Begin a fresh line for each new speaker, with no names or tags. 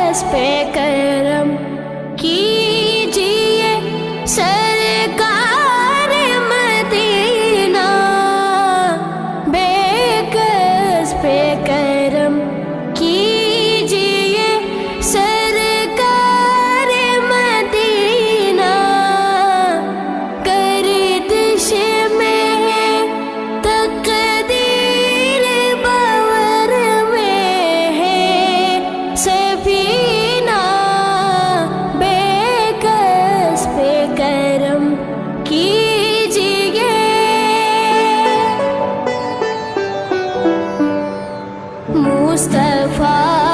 کس پہ کرم کیجیے سرکار مدینہ، بے کس پہ کرم کیجیے سرکار مدینہ، گردش میں ہے تقدیر، باور میں ہے سفینہ، بے کس پہ کرم کیجیے۔ مصطفیٰ